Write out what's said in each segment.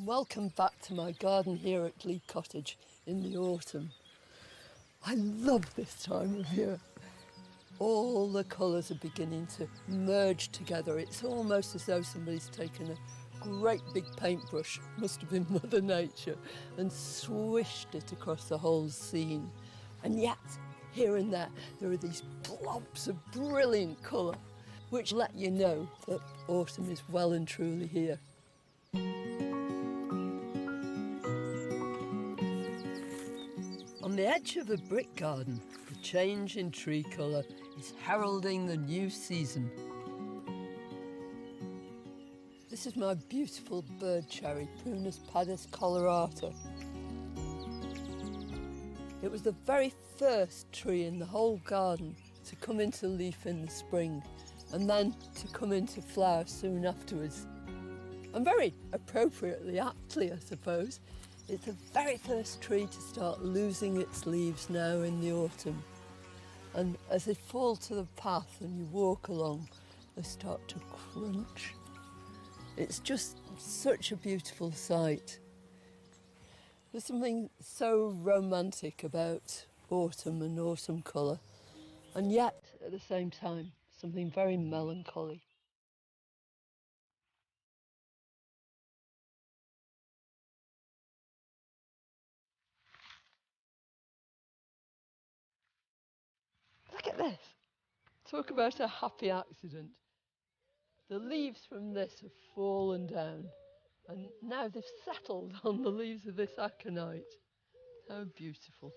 Welcome back to my garden here at Glebe Cottage in the autumn. I love this time of year. All the colours are beginning to merge together. It's almost as though somebody's taken a great big paintbrush, must have been Mother Nature, and swished it across the whole scene. And yet, here and there are these blobs of brilliant colour, which let you know that autumn is well and truly here. On the edge of a brick garden, the change in tree colour is heralding the new season. This is my beautiful bird cherry, Prunus padus colorata. It was the very first tree in the whole garden to come into leaf in the spring and then to come into flower soon afterwards. And very appropriately, aptly I suppose, it's the very first tree to start losing its leaves now in the autumn. And as they fall to the path and you walk along, they start to crunch. It's just such a beautiful sight. There's something so romantic about autumn and autumn colour, and yet at the same time, something very melancholy. Look at this. Talk about a happy accident. The leaves from this have fallen down and now they've settled on the leaves of this aconite. How beautiful.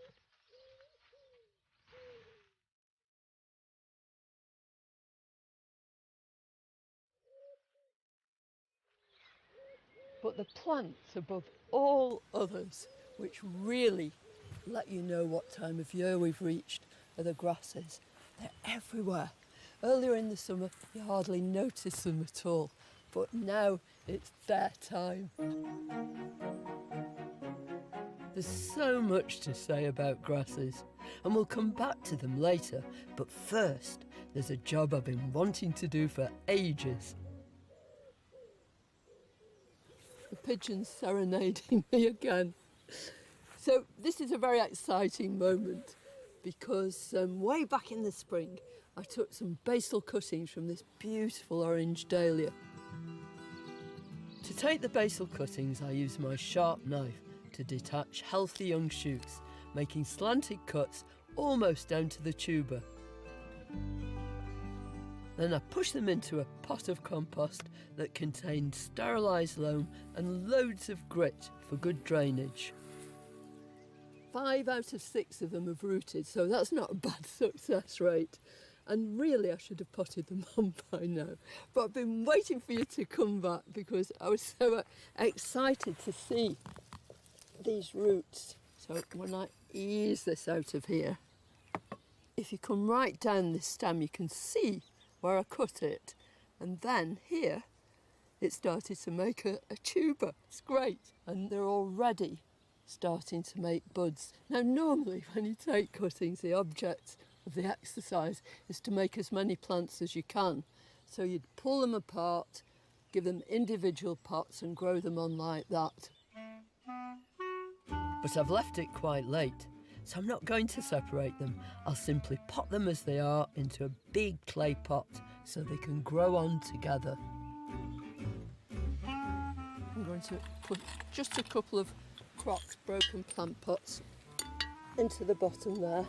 But the plants above all others, which really let you know what time of year we've reached, are the grasses. They're everywhere. Earlier in the summer, you hardly notice them at all, but now it's their time. There's so much to say about grasses, and we'll come back to them later, but first, there's a job I've been wanting to do for ages. The pigeon's serenading me again. So this is a very exciting moment because way back in the spring I took some basil cuttings from this beautiful orange dahlia. To take the basil cuttings I use my sharp knife to detach healthy young shoots, making slanted cuts almost down to the tuber. Then I push them into a pot of compost that contained sterilised loam and loads of grit for good drainage. 5 out of 6 of them have rooted, so that's not a bad success rate. And really I should have potted them on by now. But I've been waiting for you to come back because I was so excited to see these roots. So when I ease this out of here, if you come right down this stem you can see where I cut it, and then here it started to make a tuber. It's great, and they're already starting to make buds. Now normally when you take cuttings, the object of the exercise is to make as many plants as you can. So you'd pull them apart, give them individual pots and grow them on like that. But I've left it quite late, so I'm not going to separate them. I'll simply pot them as they are into a big clay pot so they can grow on together. I'm going to put just a couple of Crocs broken plant pots into the bottom there,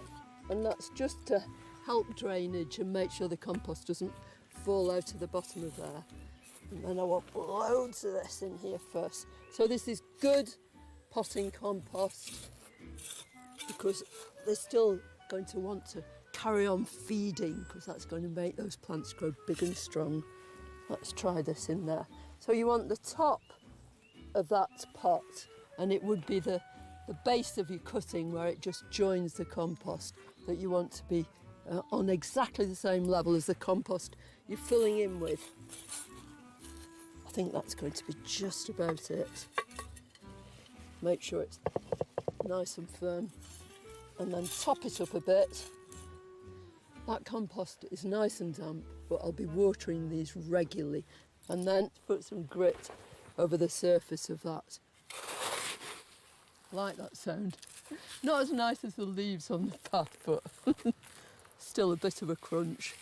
and that's just to help drainage and make sure the compost doesn't fall out of the bottom of there. And then I want loads of this in here first. So this is good potting compost because they're still going to want to carry on feeding because that's going to make those plants grow big and strong. Let's try this in there. So you want the top of that pot, and it would be the base of your cutting where it just joins the compost that you want to be on exactly the same level as the compost you're filling in with. I think that's going to be just about it. Make sure it's nice and firm, and then top it up a bit. That compost is nice and damp, but I'll be watering these regularly, and then put some grit over the surface of that. I like that sound. Not as nice as the leaves on the path, but still a bit of a crunch.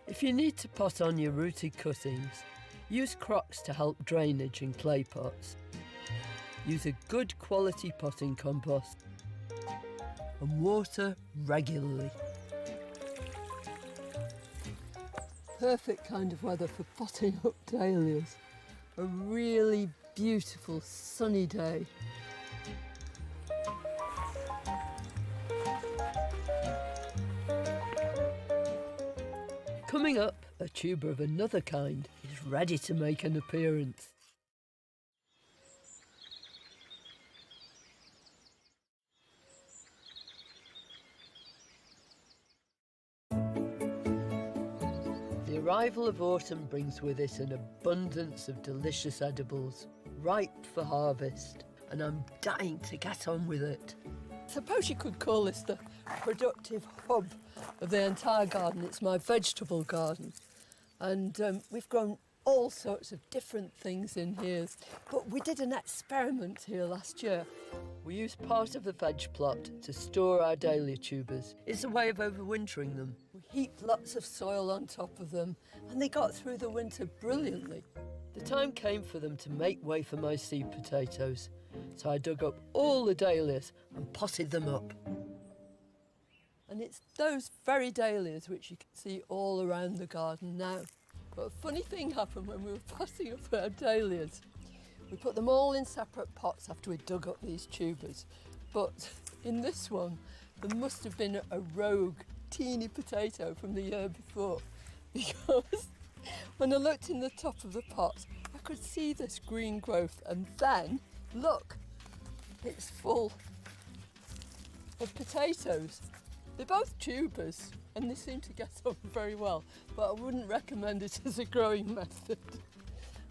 If you need to pot on your rooted cuttings, use crocks to help drainage in clay pots. Use a good quality potting compost and water regularly. Perfect kind of weather for potting up dahlias. A really beautiful sunny day. Coming up, a tuber of another kind is ready to make an appearance. The arrival of autumn brings with it an abundance of delicious edibles, ripe for harvest, and I'm dying to get on with it. I suppose you could call this the productive hub of the entire garden. It's my vegetable garden, and we've grown all sorts of different things in here. But we did an experiment here last year. We used part of the veg plot to store our dahlia tubers. It's a way of overwintering them. We heaped lots of soil on top of them, and they got through the winter brilliantly. The time came for them to make way for my seed potatoes, so I dug up all the dahlias and potted them up. And it's those very dahlias which you can see all around the garden now. But a funny thing happened when we were potting up our dahlias. We put them all in separate pots after we dug up these tubers. But in this one, there must have been a rogue, teeny potato from the year before, because when I looked in the top of the pot, I could see this green growth, and then, look, it's full of potatoes. They're both tubers, and they seem to get on very well, but I wouldn't recommend it as a growing method.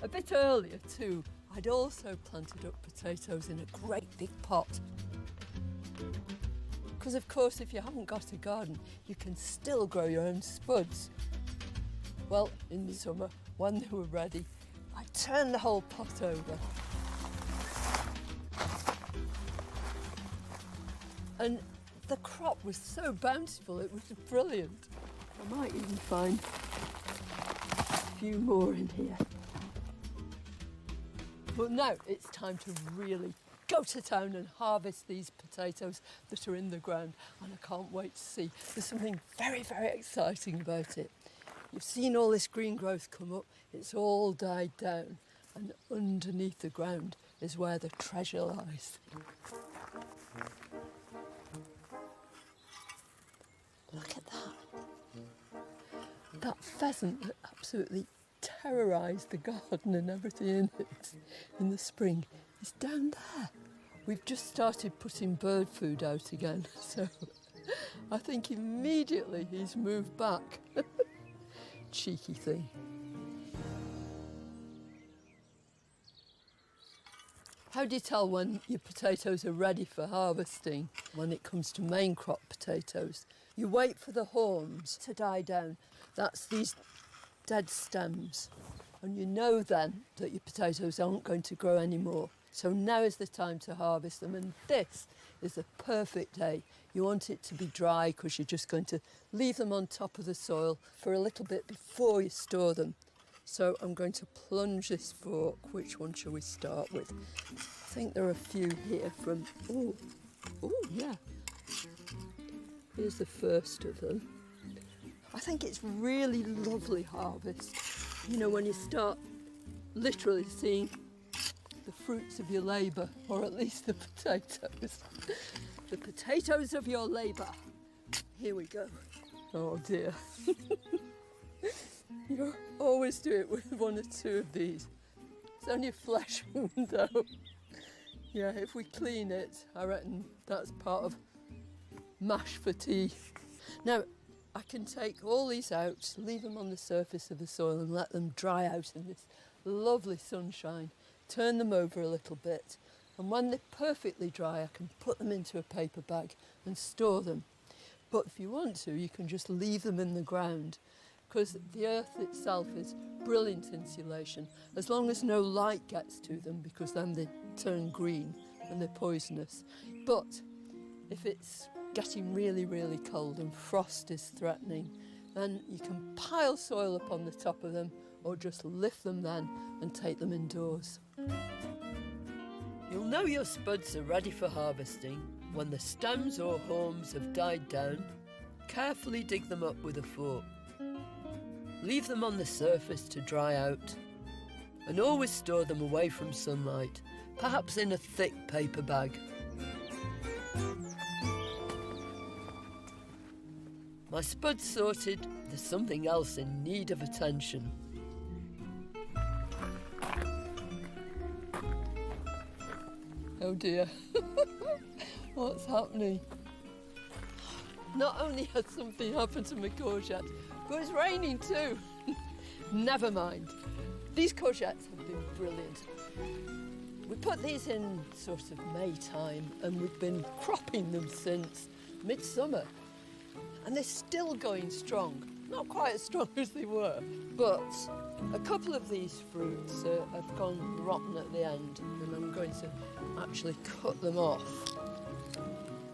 A bit earlier too, I'd also planted up potatoes in a great big pot. Because of course, if you haven't got a garden, you can still grow your own spuds. Well, in the summer, when they were ready, I turned the whole pot over. And the crop was so bountiful, it was brilliant. I might even find a few more in here. But now it's time to really go to town and harvest these potatoes that are in the ground, and I can't wait to see. There's something very, very exciting about it. You've seen all this green growth come up, it's all died down, and underneath the ground is where the treasure lies. Look at that. That pheasant that absolutely terrorised the garden and everything in it in the spring is down there. We've just started putting bird food out again, so I think immediately he's moved back. Cheeky thing. How do you tell when your potatoes are ready for harvesting? When it comes to main crop potatoes, you wait for the haulms to die down. That's these dead stems. And you know then that your potatoes aren't going to grow anymore. So now is the time to harvest them, and this is the perfect day. You want it to be dry because you're just going to leave them on top of the soil for a little bit before you store them. So I'm going to plunge this fork. Which one shall we start with? I think there are a few here from, oh yeah. Here's the first of them. I think it's really lovely harvest. You know, when you start literally seeing the fruits of your labour, or at least the potatoes. The potatoes of your labour. Here we go. Oh dear. You always do it with one or two of these. It's only a flesh wound though. Yeah, if we clean it, I reckon that's part of mash for tea. Now, I can take all these out, leave them on the surface of the soil and let them dry out in this lovely sunshine. Turn them over a little bit, and when they're perfectly dry, I can put them into a paper bag and store them. But if you want to, you can just leave them in the ground, because the earth itself is brilliant insulation, as long as no light gets to them, because then they turn green and they're poisonous. But if it's getting really, really cold and frost is threatening, then you can pile soil up on the top of them or just lift them then and take them indoors. You'll know your spuds are ready for harvesting when the stems or haulms have died down. Carefully dig them up with a fork. Leave them on the surface to dry out, and always store them away from sunlight, perhaps in a thick paper bag. My spuds sorted, there's something else in need of attention. Oh dear, what's happening? Not only has something happened to my courgette, but it's raining too. Never mind. These courgettes have been brilliant. We put these in sort of May time and we've been cropping them since midsummer. And they're still going strong. Not quite as strong as they were, but a couple of these fruits have gone rotten at the end and I'm going to actually cut them off.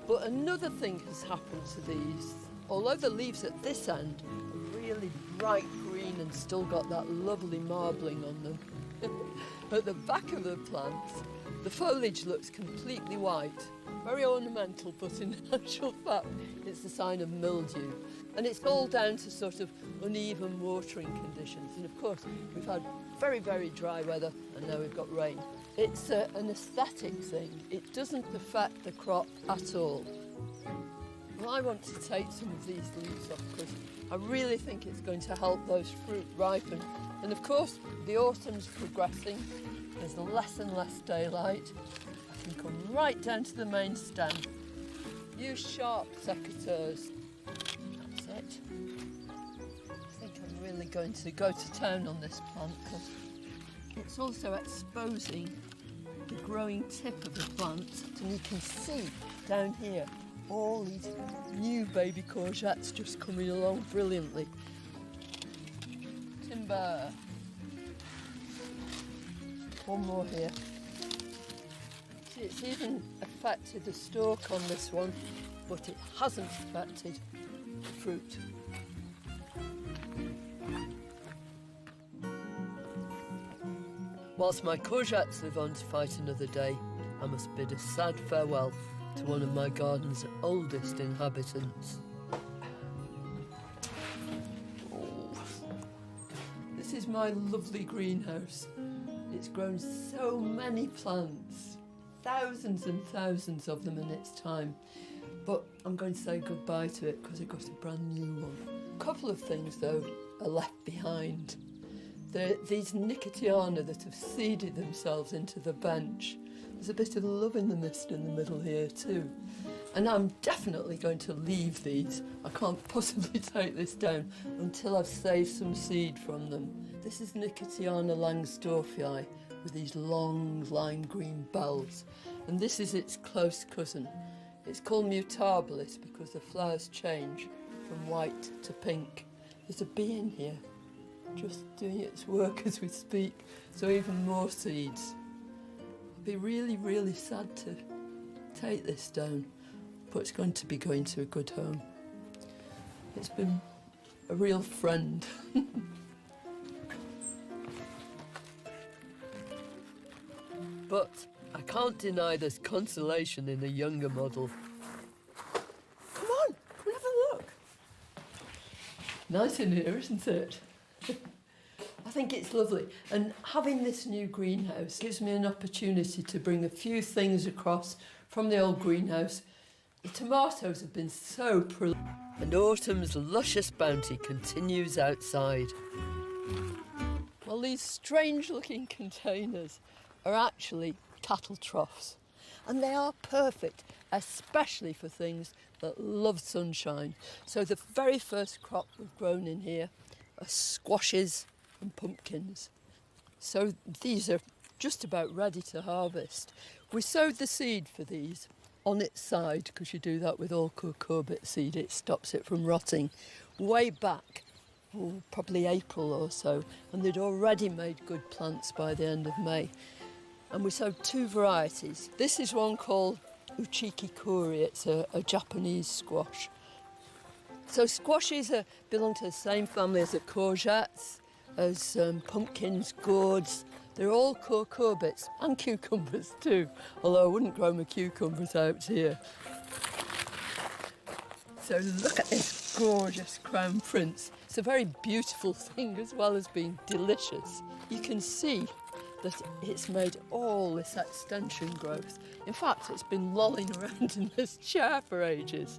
But another thing has happened to these. Although the leaves at this end are really bright green and still got that lovely marbling on them, at the back of the plants, the foliage looks completely white. Very ornamental, but in actual fact, it's a sign of mildew. And it's all down to sort of uneven watering conditions. And of course, we've had very, very dry weather, and now we've got rain. It's an aesthetic thing. It doesn't affect the crop at all. Well, I want to take some of these leaves off because I really think it's going to help those fruit ripen. And of course, the autumn's progressing. There's less and less daylight. I can come right down to the main stem. Use sharp secateurs. That's it. I think I'm really going to go to town on this plant because it's also exposing the growing tip of the plant. And you can see down here all these new baby courgettes just coming along brilliantly. Timber. One more here. See, it's even affected the stalk on this one, but it hasn't affected the fruit. Whilst my courgettes live on to fight another day, I must bid a sad farewell to one of my garden's oldest inhabitants. Oh. This is my lovely greenhouse. It's grown so many plants, thousands and thousands of them in its time. But I'm going to say goodbye to it because I got a brand new one. A couple of things, though, are left behind. These Nicotiana that have seeded themselves into the bench. There's a bit of love in the mist in the middle here too. And I'm definitely going to leave these. I can't possibly take this down until I've saved some seed from them. This is Nicotiana Langsdorffii with these long lime green bells. And this is its close cousin. It's called Mutabilis because the flowers change from white to pink. There's a bee in here just doing its work as we speak. So even more seeds. I'd be really, really sad to take this down, but it's going to be going to a good home. It's been a real friend. But I can't deny there's consolation in a younger model. Come on, come and have a look. Nice in here, isn't it? I think it's lovely, and having this new greenhouse gives me an opportunity to bring a few things across from the old greenhouse. The tomatoes have been so prolific, and autumn's luscious bounty continues outside. Well, these strange-looking containers are actually cattle troughs, and they are perfect, especially for things that love sunshine. So the very first crop we've grown in here are squashes and pumpkins. So these are just about ready to harvest. We sowed the seed for these on its side, because you do that with all cucurbit seed, it stops it from rotting, way back probably April or so, and they'd already made good plants by the end of May. And we sowed 2 varieties. This is one called Uchiki Kuri. It's a Japanese squash. So squashes belong to the same family as the courgettes, as pumpkins, gourds. They're all cucurbits, and cucumbers too, although I wouldn't grow my cucumbers out here. So look at this gorgeous crown prince. It's a very beautiful thing as well as being delicious. You can see that it's made all this extension growth. In fact, it's been lolling around in this chair for ages.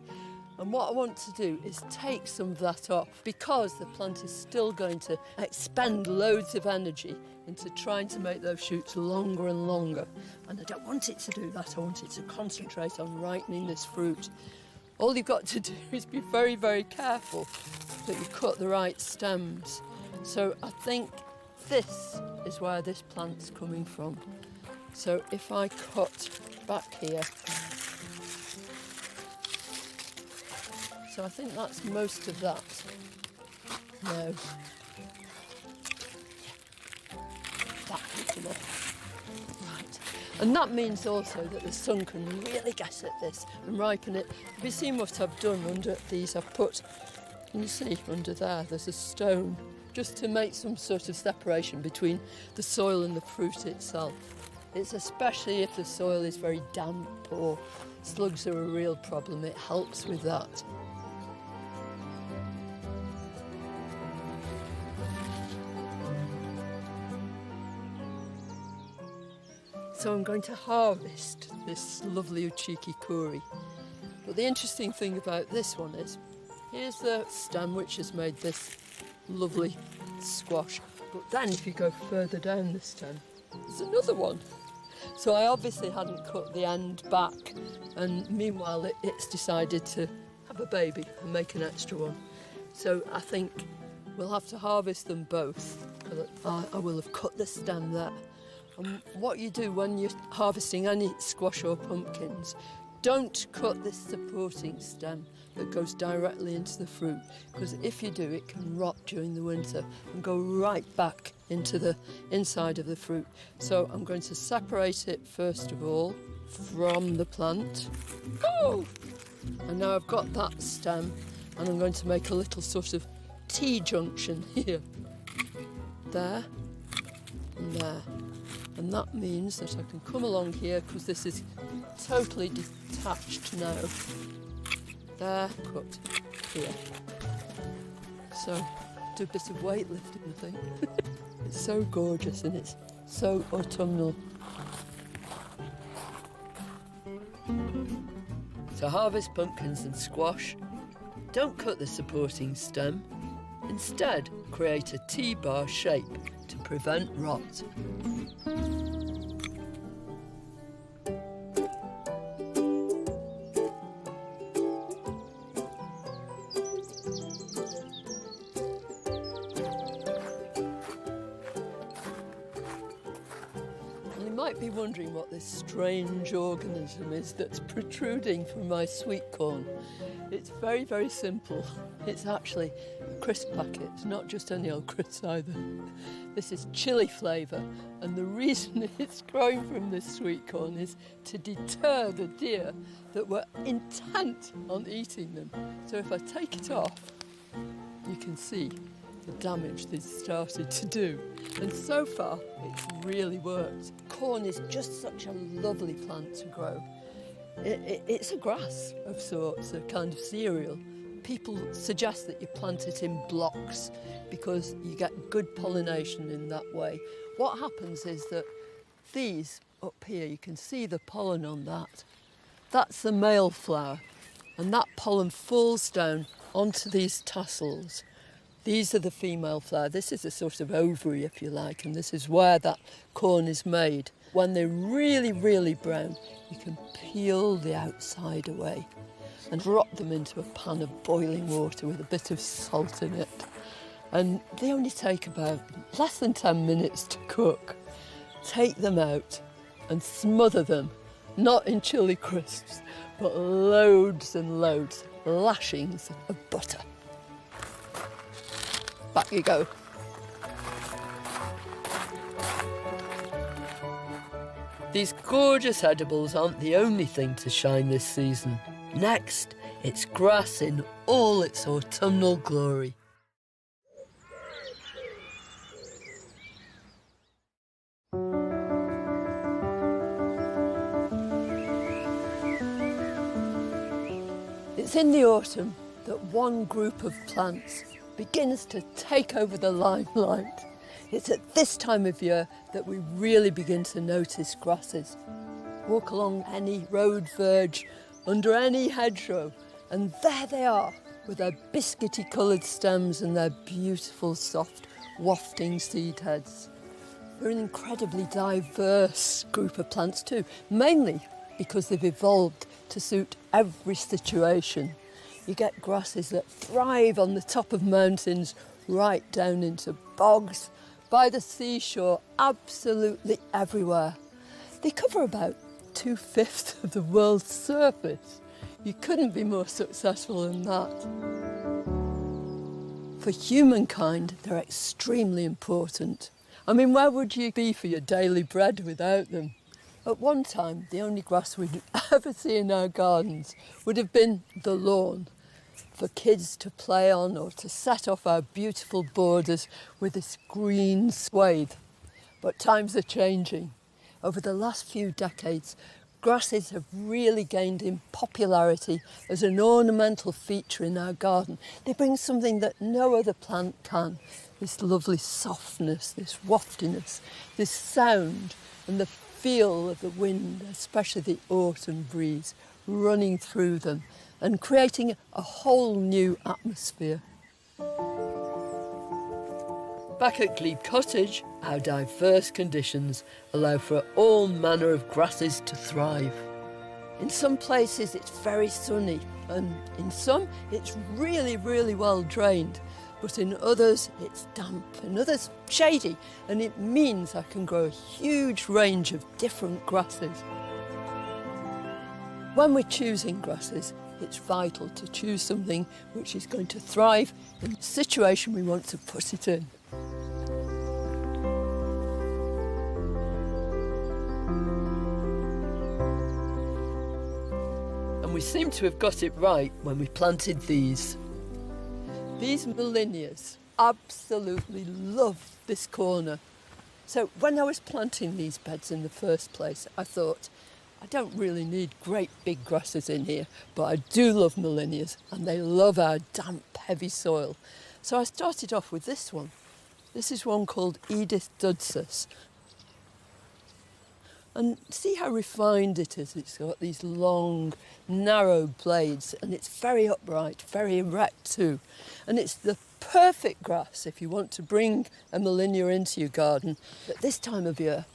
And what I want to do is take some of that off, because the plant is still going to expend loads of energy into trying to make those shoots longer and longer. And I don't want it to do that. I want it to concentrate on ripening this fruit. All you've got to do is be very, very careful that you cut the right stems. So I think this is where this plant's coming from. So if I cut back here, so I think that's most of that. No. That's enough. Right. And that means also that the sun can really get at this and ripen it. Have you seen what I've done under these? I've put, can you see under there's a stone, just to make some sort of separation between the soil and the fruit itself. It's especially if the soil is very damp or slugs are a real problem, it helps with that. So I'm going to harvest this lovely Uchiki Kuri. But the interesting thing about this one is, here's the stem which has made this lovely squash. But then if you go further down the stem, there's another one. So I obviously hadn't cut the end back, and meanwhile it's decided to have a baby and make an extra one. So I think we'll have to harvest them both. I will have cut the stem there. And what you do when you're harvesting any squash or pumpkins, don't cut this supporting stem that goes directly into the fruit, because if you do, it can rot during the winter and go right back into the inside of the fruit. So I'm going to separate it first of all from the plant. Oh! And now I've got that stem, and I'm going to make a little sort of T-junction here. There and there. And that means that I can come along here, because this is totally detached now. There, cut here. So, do a bit of weightlifting, I think. It's so gorgeous and it's so autumnal. To harvest pumpkins and squash, don't cut the supporting stem. Instead, create a T-bar shape to prevent rot. You might be wondering what this strange organism is that's protruding from my sweet corn. It's very, very simple. It's actually a crisp packet, not just any old crisps either. This is chili flavour, and the reason it's growing from this sweet corn is to deter the deer that were intent on eating them. So if I take it off, you can see the damage they've started to do. And so far, it's really worked. Corn is just such a lovely plant to grow. It's a grass of sorts, a kind of cereal. People suggest that you plant it in blocks because you get good pollination in that way. What happens is that these up here, you can see the pollen on that. That's the male flower, and that pollen falls down onto these tassels. These are the female flower. This is a sort of ovary, if you like, and this is where that corn is made. When they're really, really brown, you can peel the outside away and drop them into a pan of boiling water with a bit of salt in it. And they only take about less than 10 minutes to cook. Take them out and smother them, not in chili crisps, but loads and loads, lashings of butter. back you go. These gorgeous edibles aren't the only thing to shine this season. Next, it's grass in all its autumnal glory. It's in the autumn that one group of plants begins to take over the limelight. It's at this time of year that we really begin to notice grasses. Walk along any road verge, under any hedgerow, and there they are, with their biscuity coloured stems and their beautiful, soft, wafting seed heads. They're an incredibly diverse group of plants too, mainly because they've evolved to suit every situation. You get grasses that thrive on the top of mountains, right down into bogs, by the seashore, absolutely everywhere. They cover about 2/5 of the world's surface. You couldn't be more successful than that. For humankind, they're extremely important. I mean, where would you be for your daily bread without them? At one time, the only grass we'd ever see in our gardens would have been the lawn, for kids to play on or to set off our beautiful borders with this green swathe. But times are changing. Over the last few decades, grasses have really gained in popularity as an ornamental feature in our garden. They bring something that no other plant can. This lovely softness, this waftiness, this sound and the feel of the wind, especially the autumn breeze, running through them and creating a whole new atmosphere. Back at Glebe Cottage, our diverse conditions allow for all manner of grasses to thrive. In some places it's very sunny, and in some it's really, really well drained, but in others it's damp, and others shady, and it means I can grow a huge range of different grasses. When we're choosing grasses, it's vital to choose something which is going to thrive in the situation we want to put it in. And we seem to have got it right when we planted these. These Molinias absolutely love this corner. So when I was planting these beds in the first place, I thought, I don't really need great big grasses in here, but I do love Molinias and they love our damp, heavy soil. So I started off with this one. This is one called Edith Dudsus. And see how refined it is. It's got these long, narrow blades and it's very upright, very erect too. And it's the perfect grass if you want to bring a Molinia into your garden at this time of year.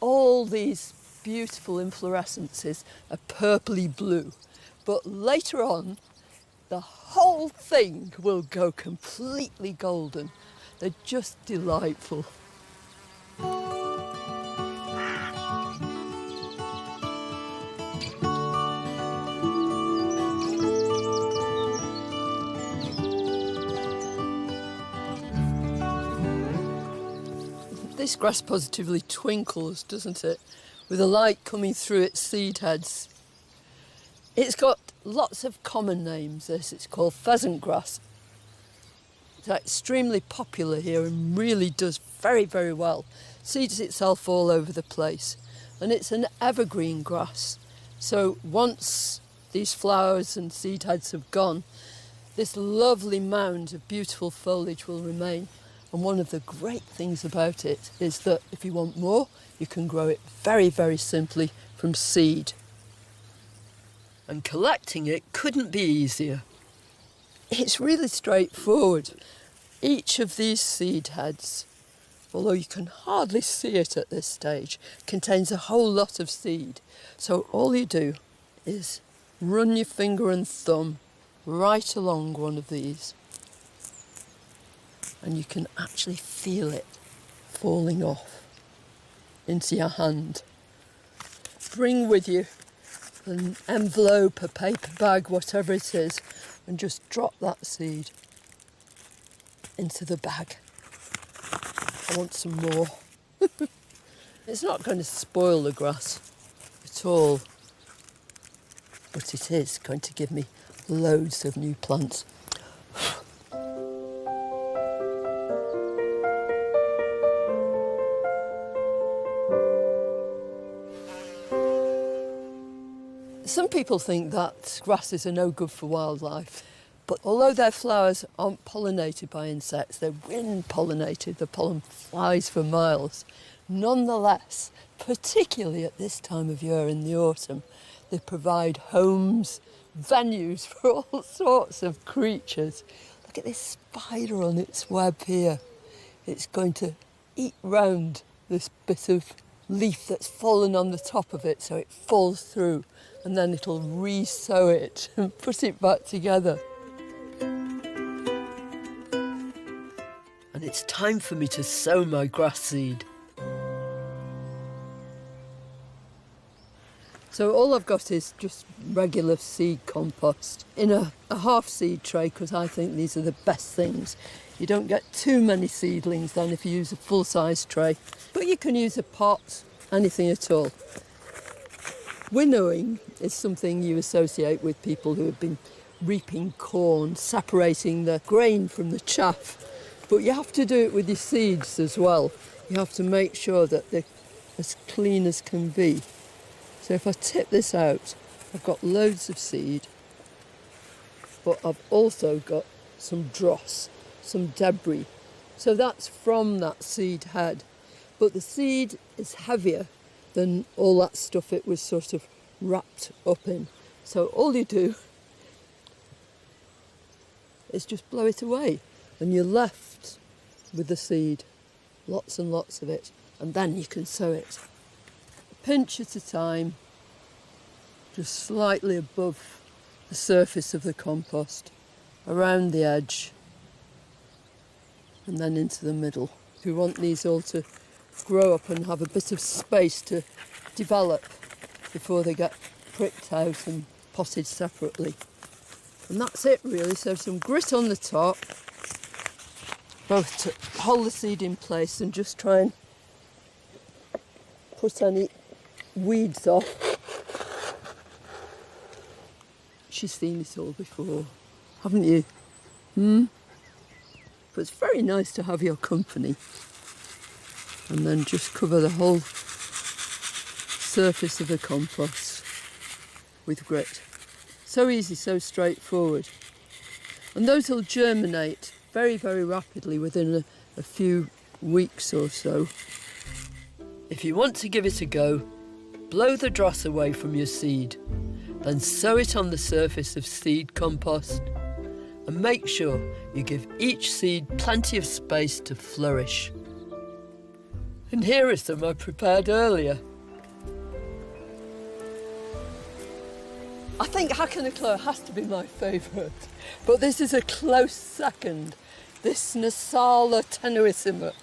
All these beautiful inflorescences are purpley blue, but later on the whole thing will go completely golden. They're just delightful. This grass positively twinkles, doesn't it? With the light coming through its seed heads. It's got lots of common names, this. It's called pheasant grass. It's extremely popular here and really does very, very well. Seeds itself all over the place. And it's an evergreen grass. So once these flowers and seed heads have gone, this lovely mound of beautiful foliage will remain. And one of the great things about it is that if you want more, you can grow it very, very simply from seed. And collecting it couldn't be easier. It's really straightforward. Each of these seed heads, although you can hardly see it at this stage, contains a whole lot of seed. So all you do is run your finger and thumb right along one of these. And you can actually feel it falling off into your hand. Bring with you an envelope, a paper bag, whatever it is, and just drop that seed. into the bag. I want some more. It's not going to spoil the grass at all, but it is going to give me loads of new plants. Some people think that grasses are no good for wildlife, but although their flowers aren't pollinated by insects, they're wind pollinated, the pollen flies for miles. Nonetheless, particularly at this time of year in the autumn, they provide homes, venues for all sorts of creatures. Look at this spider on its web here. It's going to eat round this bit of leaf that's fallen on the top of it so it falls through, and then it'll re-sow it and put it back together. And it's time for me to sow my grass seed. So all I've got is just regular seed compost in a half seed tray, because I think these are the best things. You don't get too many seedlings then if you use a full-size tray, but you can use a pot, anything at all. Winnowing is something you associate with people who have been reaping corn, separating the grain from the chaff. But you have to do it with your seeds as well. You have to make sure that they're as clean as can be. So if I tip this out, I've got loads of seed, but I've also got some dross, some debris. So that's from that seed head. But the seed is heavier than all that stuff it was sort of wrapped up in. So all you do is just blow it away, and you're left with the seed, lots and lots of it, and then you can sow it. A pinch at a time, just slightly above the surface of the compost, around the edge, and then into the middle. We want these all to grow up and have a bit of space to develop before they get pricked out and potted separately. And that's it really, so some grit on the top, both to hold the seed in place and just try and put any weeds off. She's seen it all before, haven't you? But it's very nice to have your company. And then just cover the whole surface of the compost with grit. So easy, so straightforward. And those will germinate very, very rapidly within a few weeks or so. If you want to give it a go, blow the dross away from your seed, then sow it on the surface of seed compost, and make sure you give each seed plenty of space to flourish. And here are some I prepared earlier. I think Hackanaklaw has to be my favourite, but this is a close second, this Nassala tenuissima.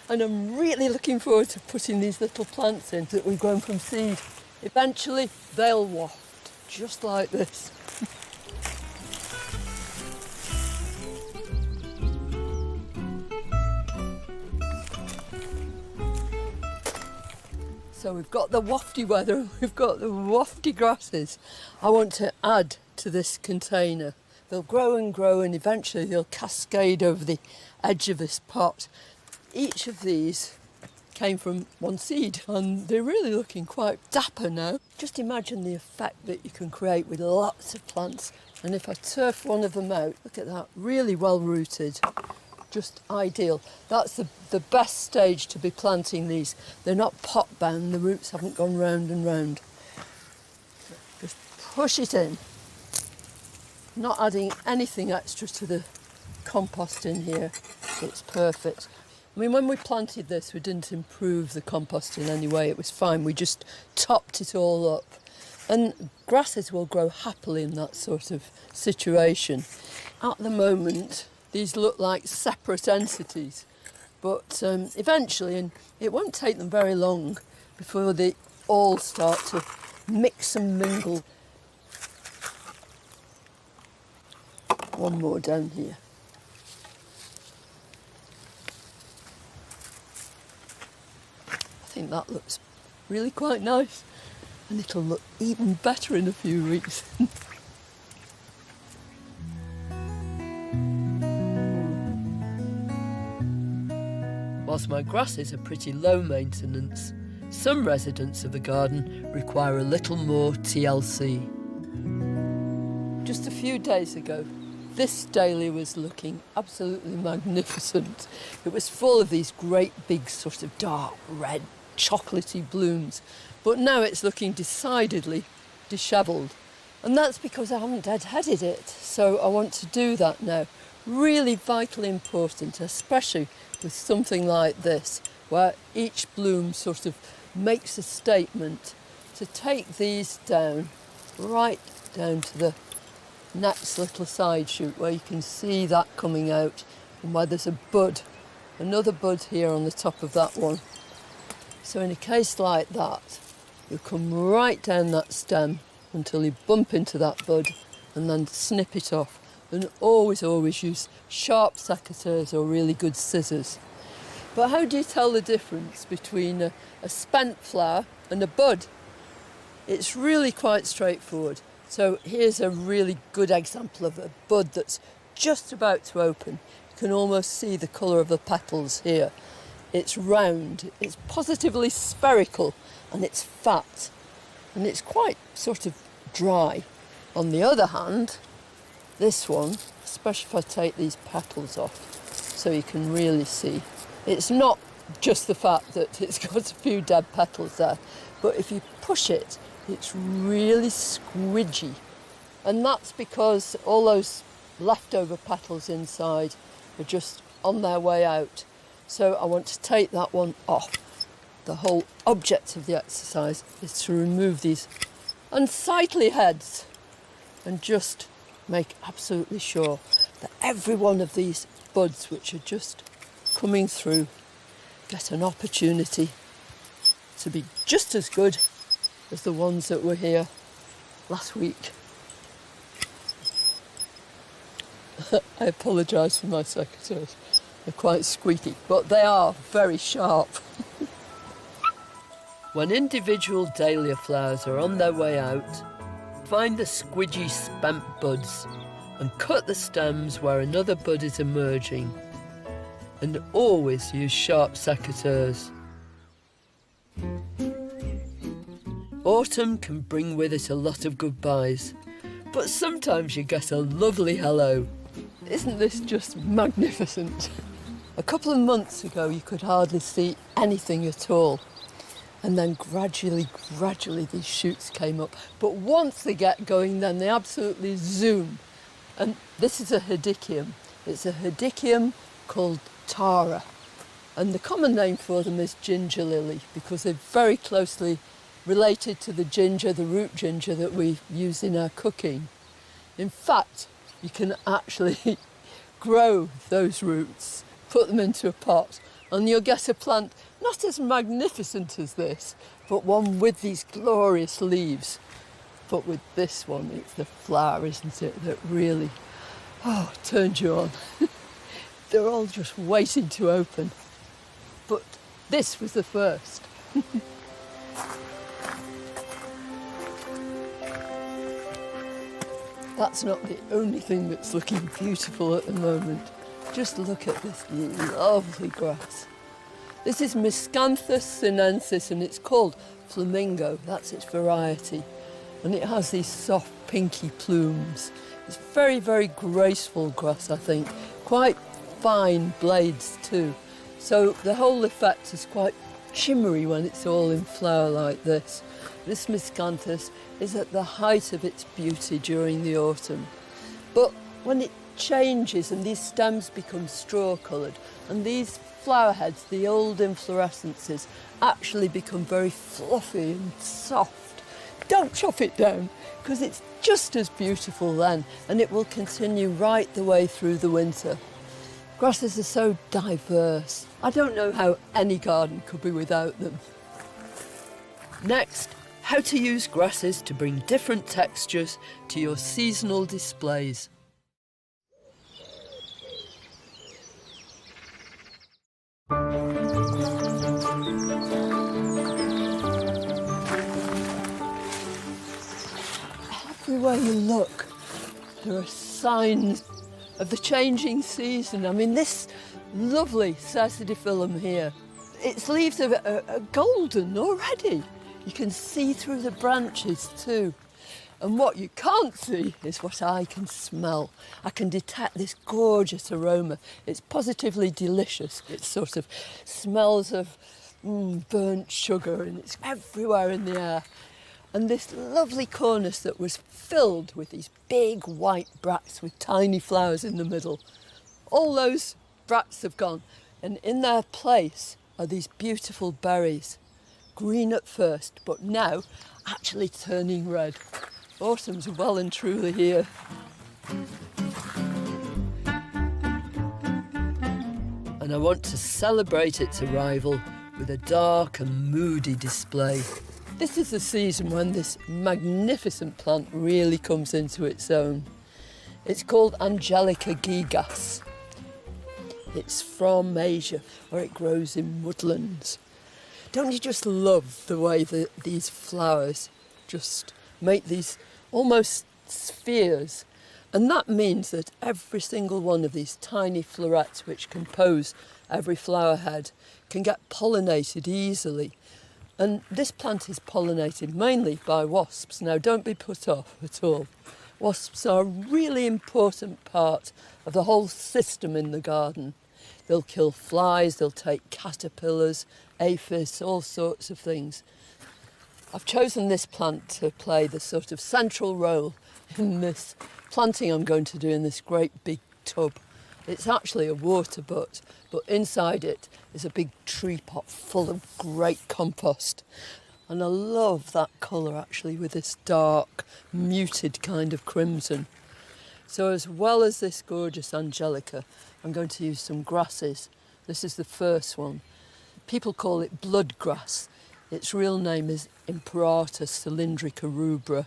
And I'm really looking forward to putting these little plants in that we've grown from seed. Eventually they'll waft, just like this. So we've got the wafty weather, we've got the wafty grasses. I want to add to this container. They'll grow and eventually they'll cascade over the edge of this pot. Each of these came from one seed and they're really looking quite dapper now. Just imagine the effect that you can create with lots of plants. And if I turf one of them out, look at that, really well rooted. Just ideal. That's the best stage to be planting these. They're not pot bound, the roots haven't gone round and round. Just push it in. Not adding anything extra to the compost in here. It's perfect. I mean, when we planted this, we didn't improve the compost in any way. It was fine. We just topped it all up. And grasses will grow happily in that sort of situation. At the moment, these look like separate entities, but eventually, and it won't take them very long before they all start to mix and mingle. One more down here. think that looks really quite nice, and it'll look even better in a few weeks. Whilst my grasses are pretty low maintenance, some residents of the garden require a little more TLC. Just a few days ago, this dahlia was looking absolutely magnificent. It was full of these great big sort of dark red chocolatey blooms, but now it's looking decidedly dishevelled. And that's because I haven't deadheaded it, so I want to do that now. Really vitally important, especially with something like this, where each bloom sort of makes a statement, to take these down, right down to the next little side shoot where you can see that coming out, and where there's a bud, another bud here on the top of that one. So in a case like that, you come right down that stem until you bump into that bud and then snip it off. And always use sharp secateurs or really good scissors. But how do you tell the difference between a spent flower and a bud? It's really quite straightforward. So here's a really good example of a bud that's just about to open. You can almost see the colour of the petals here. It's round, it's positively spherical, and it's fat. And it's quite sort of dry. On the other hand, this one, especially if I take these petals off so you can really see, it's not just the fact that it's got a few dead petals there, but if you push it, it's really squidgy. And that's because all those leftover petals inside are just on their way out. So I want to take that one off. The whole object of the exercise is to remove these unsightly heads and just make absolutely sure that every one of these buds which are just coming through get an opportunity to be just as good as the ones that were here last week. I apologise for my secateurs. They're quite squeaky, but they are very sharp. When individual dahlia flowers are on their way out, find the squidgy spent buds and cut the stems where another bud is emerging. And always use sharp secateurs. Autumn can bring with it a lot of goodbyes, but sometimes you get a lovely hello. Isn't this just magnificent? A couple of months ago you could hardly see anything at all. And then gradually these shoots came up. But once they get going, then they absolutely zoom. And this is a hedychium. It's a hedychium called Tara. And the common name for them is ginger lily, because they're very closely related to the ginger, the root ginger that we use in our cooking. In fact, you can actually grow those roots, put them into a pot, and you'll get a plant not as magnificent as this, but one with these glorious leaves. But with this one, it's the flower, isn't it, that really, turns you on. They're all just waiting to open. But this was the first. That's not the only thing that's looking beautiful at the moment. Just look at this lovely grass. This is Miscanthus sinensis and it's called flamingo, that's its variety. And it has these soft pinky plumes. It's very, very graceful grass, I think. Quite fine blades too. So the whole effect is quite shimmery when it's all in flower like this. This Miscanthus is at the height of its beauty during the autumn. But when it changes and these stems become straw-coloured and these flower heads, the old inflorescences, actually become very fluffy and soft. Don't chop it down, because it's just as beautiful then, and it will continue right the way through the winter. Grasses are so diverse. I don't know how any garden could be without them. Next, how to use grasses to bring different textures to your seasonal displays. look, there are signs of the changing season. I mean, this lovely Cercidiphyllum here, its leaves are golden already. You can see through the branches too. And what you can't see is what I can smell. I can detect this gorgeous aroma. It's positively delicious. It sort of smells of burnt sugar, and it's everywhere in the air. And this lovely cornice that was filled with these big white bracts with tiny flowers in the middle. All those bracts have gone, and in their place are these beautiful berries. Green at first, but now actually turning red. Autumn's well and truly here. And I want to celebrate its arrival with a dark and moody display. This is the season when this magnificent plant really comes into its own. It's called Angelica gigas. It's from Asia, where it grows in woodlands. Don't you just love the way that these flowers just make these almost spheres? And that means that every single one of these tiny florets which compose every flower head can get pollinated easily. And this plant is pollinated mainly by wasps. Now, don't be put off at all. Wasps are a really important part of the whole system in the garden. They'll kill flies, they'll take caterpillars, aphids, all sorts of things. I've chosen this plant to play the sort of central role in this planting I'm going to do in this great big tub. It's actually a water butt, but inside it is a big tree pot full of great compost. And I love that colour actually, with this dark, muted kind of crimson. So as well as this gorgeous Angelica, I'm going to use some grasses. This is the first one. People call it blood grass. Its real name is Imperator cylindrica rubra.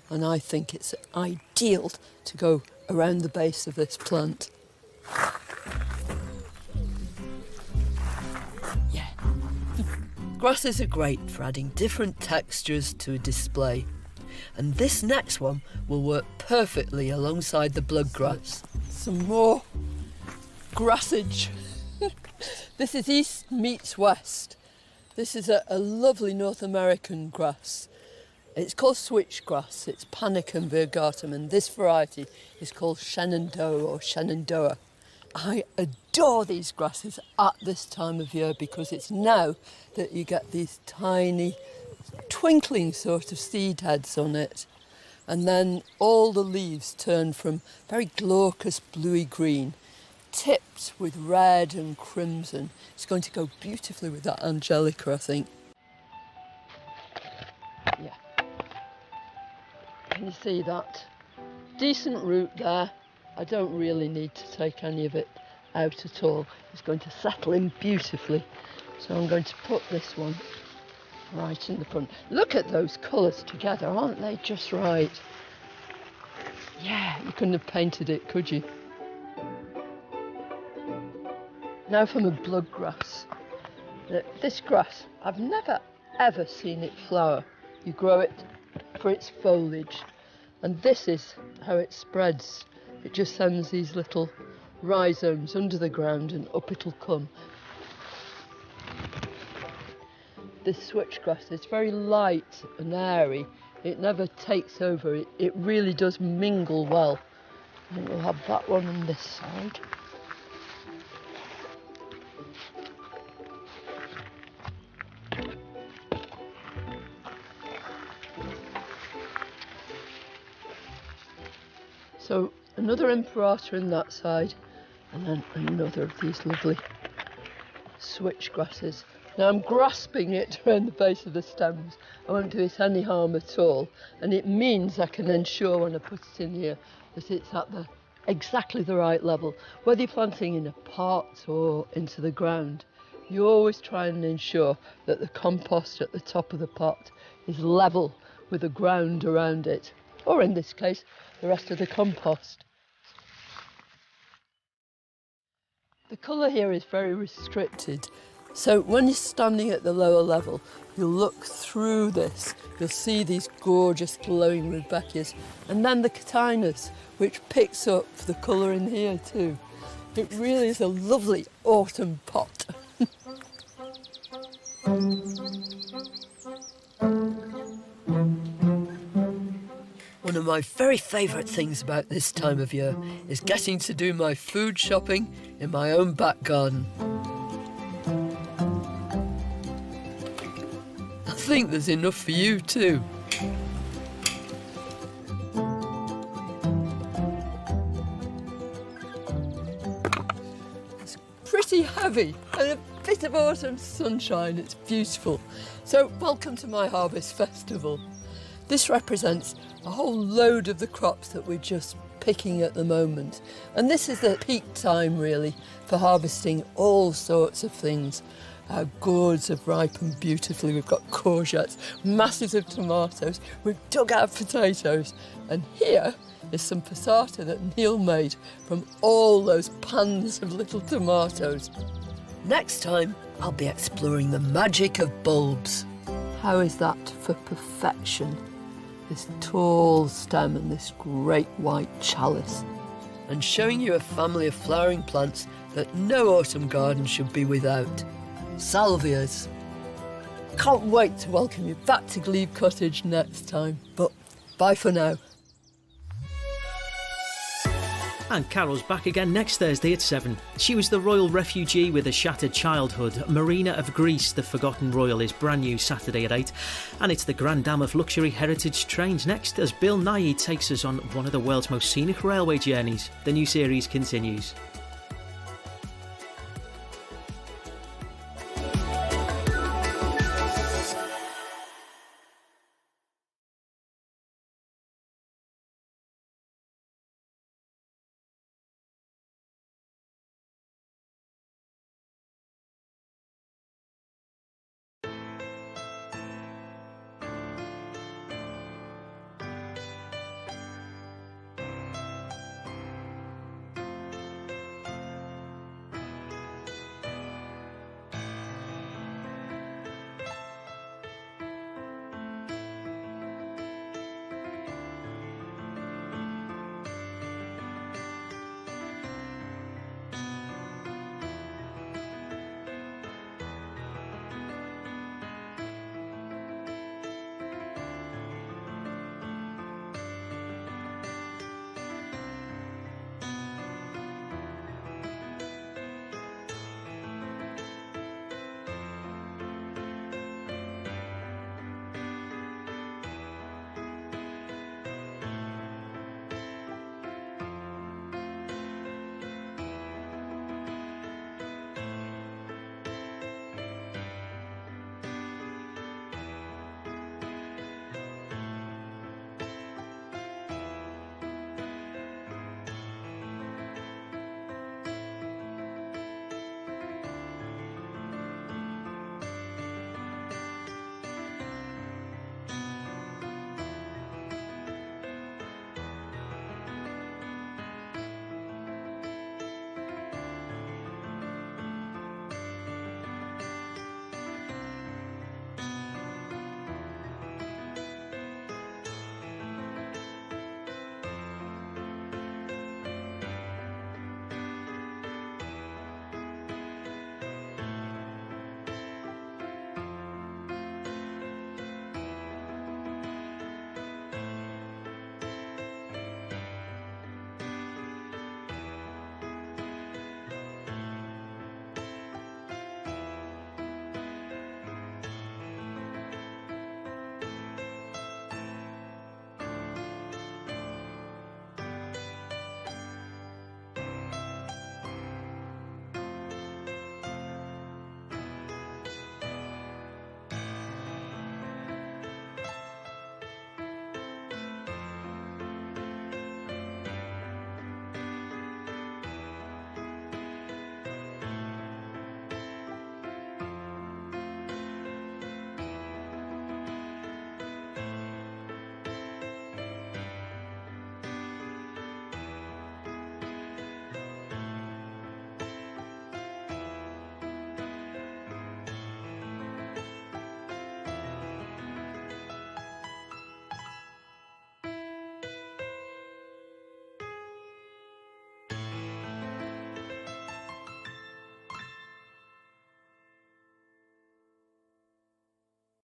And I think it's ideal to go around the base of this plant. Yeah. Grasses are great for adding different textures to a display. And this next one will work perfectly alongside the bloodgrass. Some more grassage. This is east meets west. This is a lovely North American grass. It's called switchgrass. It's Panicum virgatum, and this variety is called Shenandoah or Shenandoah. I adore these grasses at this time of year because it's now that you get these tiny twinkling sort of seed heads on it, and then all the leaves turn from very glaucous bluey green, tipped with red and crimson. It's going to go beautifully with that Angelica, I think. Yeah. Can you see that? Decent root there. I don't really need to take any of it out at all. It's going to settle in beautifully. So I'm going to put this one right in the front. Look at those colours together, aren't they just right? Yeah, you couldn't have painted it, could you? Now from a bloodgrass. This grass, I've never ever seen it flower. You grow it for its foliage, and this is how it spreads. It just sends these little rhizomes under the ground and up it'll come. This switchgrass is very light and airy. It never takes over. It really does mingle well. I think we'll have that one on this side. So another Imperator in that side, and then another of these lovely switchgrasses. Now I'm grasping it around the base of the stems. I won't do it any harm at all, and it means I can ensure when I put it in here that it's at exactly the right level. Whether you're planting in a pot or into the ground, you always try and ensure that the compost at the top of the pot is level with the ground around it, or in this case, the rest of the compost. The colour here is very restricted. So when you're standing at the lower level, you'll look through this, you'll see these gorgeous glowing Rudbeckias, and then the Cotinus, which picks up the colour in here too. It really is a lovely autumn pot. One of my very favourite things about this time of year is getting to do my food shopping in my own back garden. I think there's enough for you too. It's pretty heavy and a bit of autumn sunshine. It's beautiful. So welcome to my harvest festival. This represents a whole load of the crops that we're just picking at the moment. And this is the peak time really for harvesting all sorts of things. Our gourds have ripened beautifully. We've got courgettes, masses of tomatoes. We've dug out potatoes. And here is some passata that Neil made from all those pans of little tomatoes. Next time, I'll be exploring the magic of bulbs. How is that for perfection? This tall stem and this great white chalice. And showing you a family of flowering plants that no autumn garden should be without. Salvias. Can't wait to welcome you back to Glebe Cottage next time, but bye for now. And Carol's back again next Thursday at 7. She was the royal refugee with a shattered childhood. Marina of Greece, the Forgotten Royal, is brand new Saturday at 8. And it's the Grand Dame of Luxury Heritage Trains next as Bill Nighy takes us on one of the world's most scenic railway journeys. The new series continues.